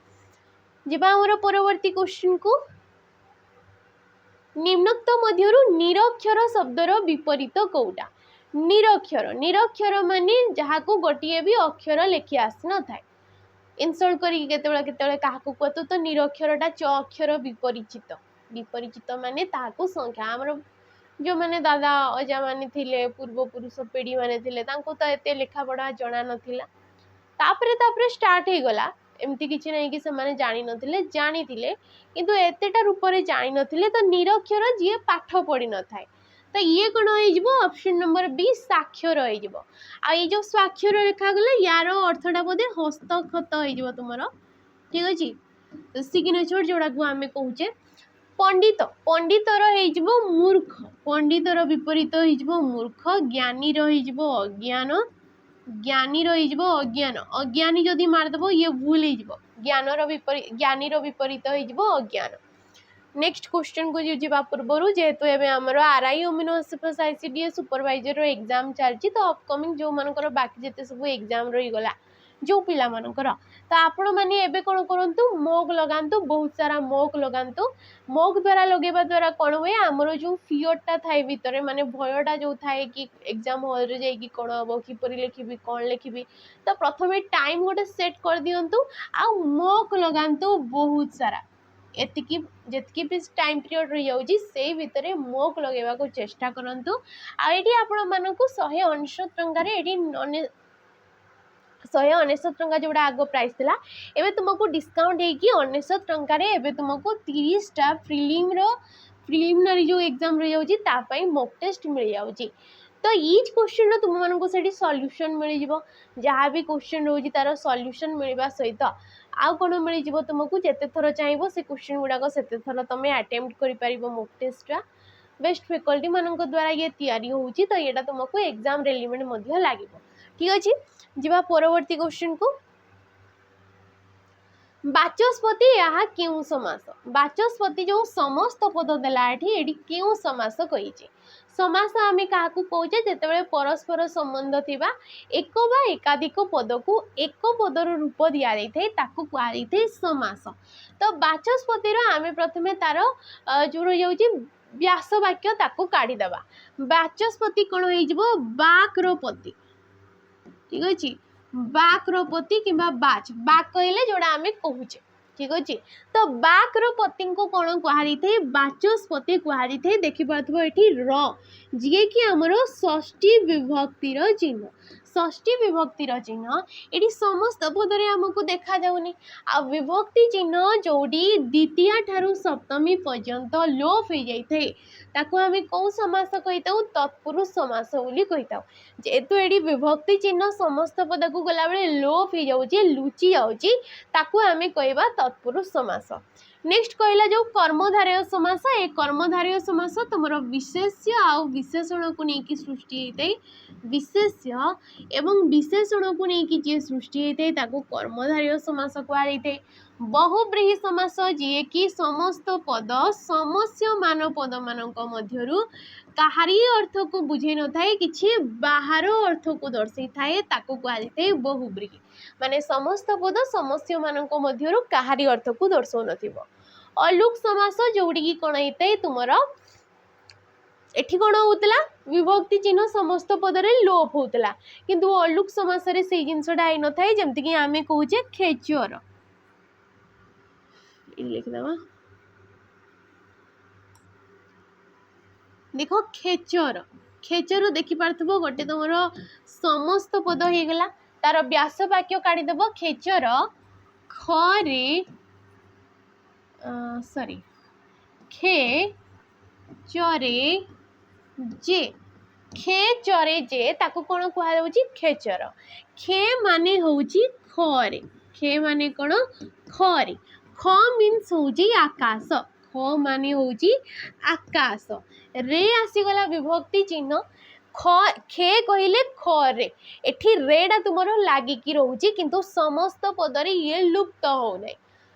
परवर्ती क्वेश्चन को निम्नोक्त मध्यरु निरक्षर शब्दर विपरीत कौटा निरक्षर निरक्षर माने जहाँ को गोटे भी अक्षर लिखि आसी न थाए इनसल्ट करी केते काहाकू कहतु तो निरक्षरटा च अक्षर विपरिचित विपरिचित माने ताहाकू संख्या हमर जो माने दादा अजा माने थिले पूर्व पुरुष पीढ़ी माने थिले तांको तो एते लेखा पढ़ा जणा नथिला तापरे स्टार्ट हे गला एमती किछि नै कि से माने जानि नथिले जानि थिले किंतु एतेटा रूप रे जानि नथिले तो निरक्षर जे पाठ पढ़ी न थाए तो ये कौन हो ऑप्शन नंबर बी साक्षर हो जो स्वाक्षर लिखा गला यार अर्थटा बोधे हस्तक्षत हो तुम ठीक अच्छे सिग्नेचर जोड़ा को आम कहे पंडित पंडितर हो मूर्ख पंडितर विपरीत हो मूर्ख ज्ञानी अज्ञान ज्ञानी अज्ञान अज्ञानी जदि मारदेव ये भूल हो ज्ञानर विपरीत ज्ञानी विपरीत हो अज्ञान नेक्स्ट क्वेश्चन को जीवा पूर्व जेहेतु एवं आमर RI amino acids ICDA supervisor exam चलती तो अपकमिंग जो मानकर बाकी जिते सब एग्जाम रहीगला जो पिला मानकर तो आपण मैंने एबे कौन करूँ मोक लगातु बहुत सारा मोक लगातु मोक द्वारा लगेवा द्वारा कौन हुए आमर जो फियरटा थाए भितर माने भयटा जो थाए कि एग्जाम हॉल रे जाइए कौन हम किपर लिखी कौन लिखी तो प्रथम टाइम गोटे सेट कर दिंतु आ मोक लगातु बहुत सारा एतिकी जेतिकी भी टाइम पीरियड रही जाऊँगी से भितर मोक लगेवा को चेष्टा करंतु आईटी आपण मानकु 199 टंका रे एटी 199 टंका जोड़ा आग प्राइस थिला एबे तुमको डिस्काउंट हेकी 99 टंका रे एबे तुमको 30 टा प्रिलिमिनरी जो एग्जाम रही जाऊँगी ता पई मॉक टेस्ट मिल जाऊँगी तो ईच क्वेश्चन तुम मानक से सॉल्यूशन मिल जाव जहाँ भी क्वेश्चन रोज तार सॉल्यूशन मिलवा सहित आउ कौन मिल जाव तुमको जिते थर चाहिए से क्वेश्चन गुड़ाक से थर तुम अटेम्प्ट कर मॉक टेस्टा बेस्ट फैकल्टी मान द्वारा ये तैयारी होची तो ये तुमको एग्जाम रेलिवेंट लगे ठीक अच्छे जा परवर्ती क्वेश्चन को बाचस्पति यहाँ क्यों समास बाचस्पति जो समस्त पद देला एठी क्यों समास कही समास आम क्या कहे जिते परस्पर संबंध थिबा एक बा एकाधिक पद को एक पदर रूप दि जाए कहुई समास तो बाचस्पतिर आम प्रथमे तार जो रही जाऊँगी व्यास वाक्य ताकू काढ़ीदेवा बाचस्पति कौन हो बाक्रपति ठीक अच्छे बाक्रपति कि बाच बाक कहले जोड़ा आम कहूचे ठीक अच्छे तो बाक्रपति को कौन कहुई थे बाचस्पति कहुई थे देखिपो ये जी कि आमर षष्ठी विभक्तिर चिन्ह षष्ठी विभक्तिर चिन्ह ये समस्त पदरे आमको देखा जाऊनी आ विभक्ति चिन्ह जोड़ी द्वितीय ठारू सप्तमी पर्यंत लोप हो जाए ताकू आम कौ समास कही तत्पुरुष समास बोली कही जेहेतु ये विभक्ति चिन्ह समस्त पद को गला बेले लोप हो जाऊँगी लुचि जाऊँगी ताकू आम कहवा तत्पुरुष समास नेक्स्ट कहला जो कर्मधारय समास ए कर्मधारय समास तुम विशेष्य आउ विशेषण को लेकिन सृष्टि होता है विशेष्य एवं विशेषण को लेकिन जी सृष्टि होता है ताको कर्मधारय समास कहुई बहुब्रीहि समास जी कि समस्त पद समस्यमान पद मान कहारी अर्थ को बुझे न थाए कि बाहर अर्थ को दर्शई थाए ताको कहुई बहुब्रीहि माने समस्त पद समस्य मान कहारी अर्थ को दर्शाऊ नथिबो अलुक समास जोड़ी कौन होता है तुम एठी कौन होता विभक्ति चिन्ह समस्त पदरे लोप होता किंतु अलुक समास से जिनसा आई न थाए जमती आम कहे खेचर लिखिदेवा देख खेचर खेचर देखिपार्थब गोटे तुम समस्त पद हो गला तार व्यास वाक्य काढ़ीदेव खेचर खरे सॉरी खे चरे जे ताको कौन कहुची खेचर खे माने होची खरे खे माने कौन खरे ख मीन्स होची आकाश ख माने होची आकाश रे आसीगला विभक्ति चिन्ह खे कहले खरे एठी रेडा तुमर लागिकी रोची किंतु समस्त पदरे ये लुप्त हो नहीं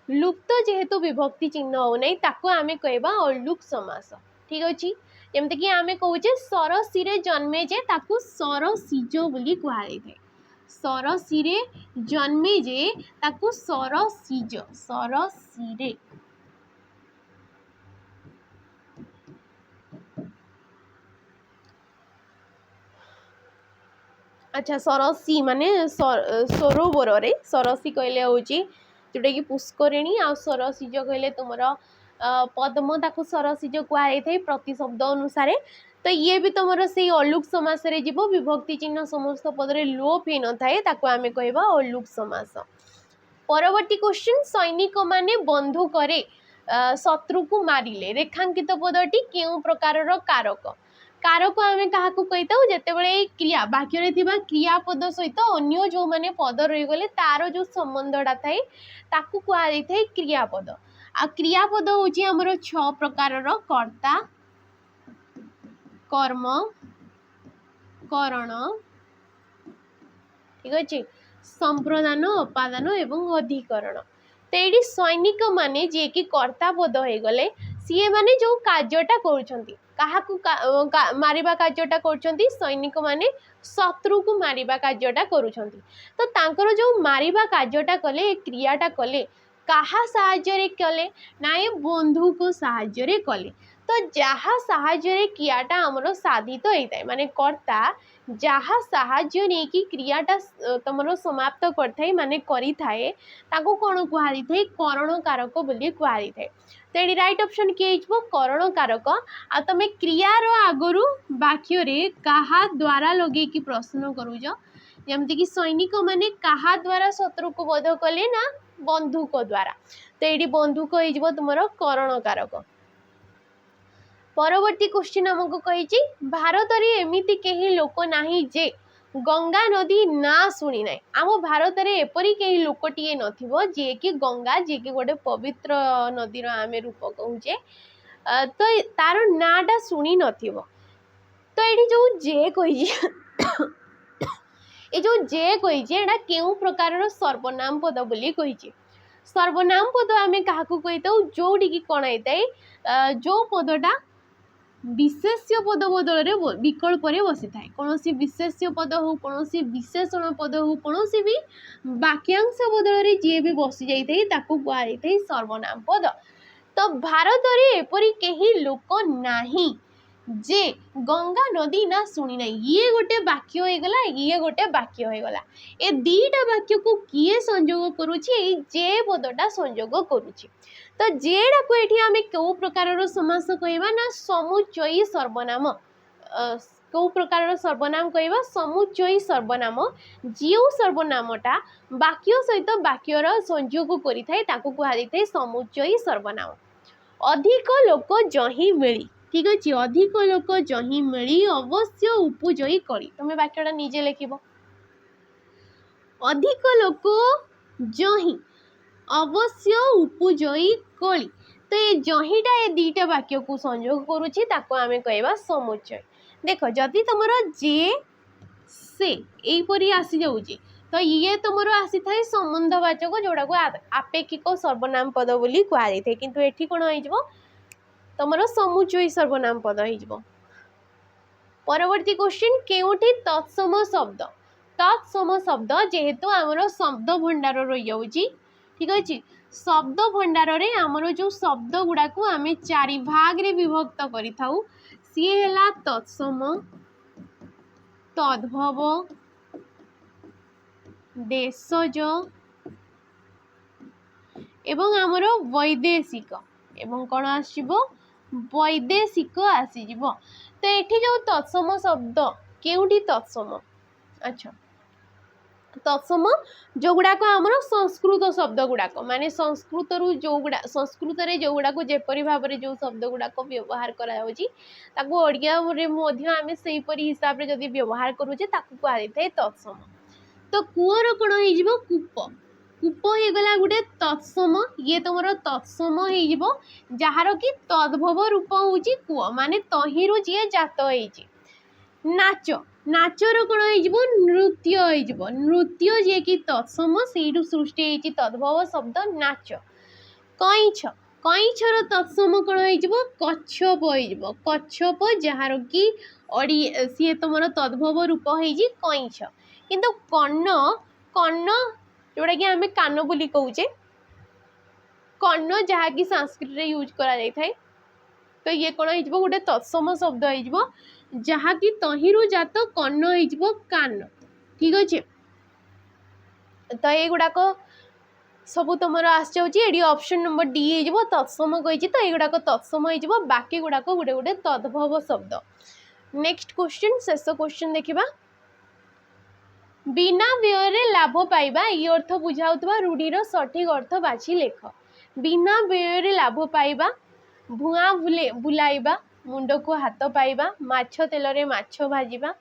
लुप्त जेहेतु विभक्ति चिन्ह हो नहीं ताको आमे कहबा अलुक समास ठीक अच्छे जमती कि आमे कहुचे सरसीरे जन्मे जे ताको सरसीज बोली कहुई थे सरसीरे जन्मे जे ताको सरसीज सरसीरे अच्छा सरसी माने सरोवर रे सरसी कहले होची जोटा कि पुष्करिणी आ सरसी जो कहले तुमर पद्म ताको सरसी जो कुआ थे प्रति शब्द अनुसार तो ये भी तुमर से अलुक समास रे जीवो विभक्ति चिन्ह समस्त पदरे लोप ही न थाए ताको आमे कहबा अलुक समास। परवर्ती क्वेश्चन सैनिक माने बंधुक रे शत्रु को मारिले रेखांकित पदटी केउ प्रकार कारक कारक आम क्या कही जिते क्रिया वाक्य क्रियापद सहित अन्य जो मैंने पद रही गले तार जो संबंधटा थाए ताकू कहुई थे क्रियापद आ क्रियापद हूँ आमर 6 प्रकार कर्ता कर्म करण ठीक अच्छे संप्रदान अपादान एवं अधिकरण तो ये सैनिक माने जे कि कर्ता पद हो गले सी माने जो कार्यटा कर मारिबा कार्यटा कर सैनिक माने शत्रु को मारिबा कार्यटा करुछंती तो तांकर जो मारिबा कार्यटा कले क्रियाटा कले कहा साहाय्य कले ना ये बंधु को साहाय्य कले तो जहाँ साहाय्य क्रियाटा आमर साधित होता है माने कर्ता जहाँ साहाय्य नहीं कि क्रियाटा तुम समाप्त करथाई माने करी थाए ताको कौन कहुई थे करण कारक बोली कहुई थे तो ये राइट ऑप्शन किए करण कारक आ तमे क्रियार आगरू वाक्य रे कहा द्वारा लगे कि प्रश्न करूज जमती कि सैनिक माने कहा द्वारा शत्रु को बोध कले ना बंधुक द्वारा तो ये बंधुक हो तुमर करण कारक। परवर्ती क्वेश्चन आमको कही भारत रे एमिति केही लोक नाही जे गंगा नदी ना शुणी ना आम भारत में एपरी कहीं लोकटे नथिबो जे कि गंगा जे कि गोटे पवित्र नदीर आमे रूप कहूचे तो तार नाटा शुणी नथिबो तो ये जो जे कही ये जो जे कही एटा केउ प्रकार सर्वनाम पद बोली कही सर्वनाम पद आमे काहाकू कहिताउ जोडी कि कोन आइताय जो पदटा विशेष्य पद बदल विकल्प बसी थाए कौन सी विशेष्य पद हो कौन सी विशेषण पद हो कौन सी भी वाक्यांश बदल जी भी बसी जाए कहुई सर्वनाम पद तो भारत में एपरी कहीं लोक नाही जे गंगा नदी ना शुणी ना ये गोटे वाक्य होगला ये गोटे वाक्य होगला ए दीटा वाक्य को किए संयोग करुछि जे पदटा संयोग करुछि तो जेडा को एठी आमे केउ प्रकार समास कहबा ना समुच्चयी सर्वनाम केउ प्रकार सर्वनाम कहबा समुच्चयी सर्वनाम जिउ सर्वनामटा वाक्य सहित वाक्यर संयोग करि थाए ताकू कुहाई थाए समुच्चयी सर्वनाम। अधिक लोक जही मिली ठीक अच्छे अधिक लोक जही मिली अवश्य उपजयी करी तुम वाक्यटा निजे लिखिबो अधिक लोक जही अवश्य उपजयी कली तो ये जहीटा ये दीटा वाक्य को संयोग करुच्ची ताको आमे कहबा समुच्चय। देख जदि तुमर जे से एपरी आसी जाउची तो ये तुमर आसी थाए संबंधवाचक जोड़ा को आपेक्षिक सर्वनाम पद बोली कहा जाए किंतु एठी कोन होइजबो तुमर समुच्चय सर्वनाम पद होइजबो। परवर्ती क्वेश्चन केउठी तत्सम शब्द जेहेतु आमर शब्द भंडार रही जाउची ठीक अच्छे शब्द भंडार रे आमर जो शब्द गुड़ा को आमे 4 भाग रे विभक्त करि थाउ सी हैला तत्सम तद्भव देशज एवं आमर वैदेशिक एवं कौन आसीबो वैदेशिक आसीजिबो तो एठी जो तत्सम शब्द केउठी तत्सम अच्छा तत्सम जो गुड़ाक आमर संस्कृत शब्द गुड़ाक माने संस्कृत रु जो गुड़ा संस्कृत रे जो गुड़ाक जेपरी भाव में जो शब्द गुड़ाक व्यवहार करा ओडिया रे मध्य आमे सेही परी हिसाब रे जदी व्यवहार करूचे ताकू कहा जाए तत्सम। तो कुआर कौन हो कूप कूप हो गला गोटे तत्सम ये तुम तत्सम हो जार कि तद्भव रूप हूँ कूह माने तहिरु जी जात होइछि। नाच नाचर कौन हो नृत्य हो नृत्य जे कि तत्सम से सृष्टि होती तद्भव शब्द नाच। कईछ कईछर तत्सम कौन हो कच्छप हो कच्छप जार कि सी तुम तद्भव रूप हो कईछ किंतु कर्ण कर्ण जोड़ा कि आम कान बोली कहूचे कर्ण जहाँ कि संस्कृत यूज करा जाय थाए तो ये कौन हो गोटे तत्सम शब्द हो जहाँ कि तहिरु जात कर्ण हो कान ठीक अच्छे तो ये गुड़ाक सब तुम आसि ऑप्शन नंबर डी हो तत्सम कही तो युड़ाक तत्सम हो बाकी गुड़ाक गोटे गोटे तद्भव शब्द। नेक्स्ट क्वेश्चन शेष क्वेश्चन देखा बिना व्यय लाभ पाइबा ये अर्थ बुझाऊा रूढ़ीर सठिक अर्थ बाछि लेख। बिना व्यय लाभ पाइबा भुआ बुलाइबा मुंड को हाथ पाइबा माछ तेल रे माछ भाजिबा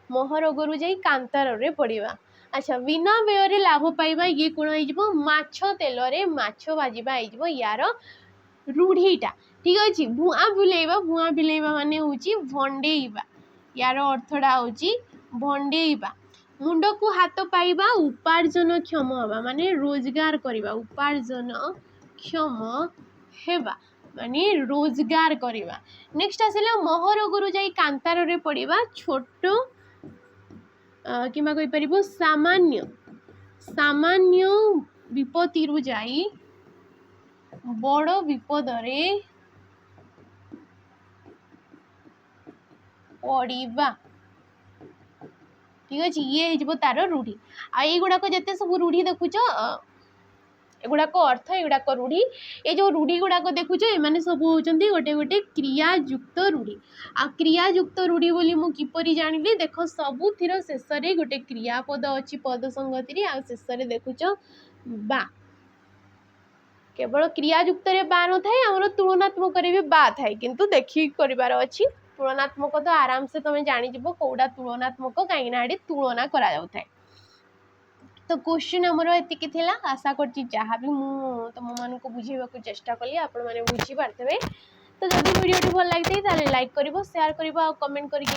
महरोगरु जाई कांतार रे पड़िबा। अच्छा बिना व्यय लाभ पाइबा ये कौन हो माछ तेल रे माछ भाजिबा हो यार रूढ़ीटा ठीक अच्छे। भुआ बुलेइबा माने होची भंडेइबा यार अर्थटा होची भंडेइबा। मुंड को हाथ पाइबा उपार्जन क्षम हवा माने रोजगार करवा उपार्जन क्षम हेबा माने रोजगार करवा। नेक्स्ट आसला महरोगरु जाई कांतार रे पड़िबा छोट किमा कहि परिबो सामान्य सामान्य विपत्ति रु जाई बड़ विपद रे पड़िबा ठीक अच्छे। ये हो तार रूढ़ी आई गुड़ाक जिते सब रूढ़ी देखुच एगुड़ाक अर्थ एगुड़ाक रूढ़ी ये जो रूढ़ी गुड़ाक देखुच एमाने सब होचंती गोटे गोटे क्रियायुक्त रूढ़ी। आ क्रियायुक्त रूढ़ी बोली मु किपरि जानिली देख सबुथिर शेष रे गोटे क्रियापद अच्छी पद संगति आ शेष रे देखुच बा केवल क्रियायुक्त रे बा न थाए हमर तुलनात्मक रे भी बा थाए किंतु देखि करिवार अछि। तुलनात्मक तो आराम से तुम जानीज कौटा तुलनात्मक कहीं तुलना करा जाउ थाए। तो क्वेश्चन आमर एतिकी थिला आशा करछि जहाँ भी मु तुम मान को बुझेबा को चेष्टा कली आपण माने बुझी पारथबे। तो जदि वीडियो भल लगी ताले लाइक करिवो शेयर करिवो आ कमेंट करके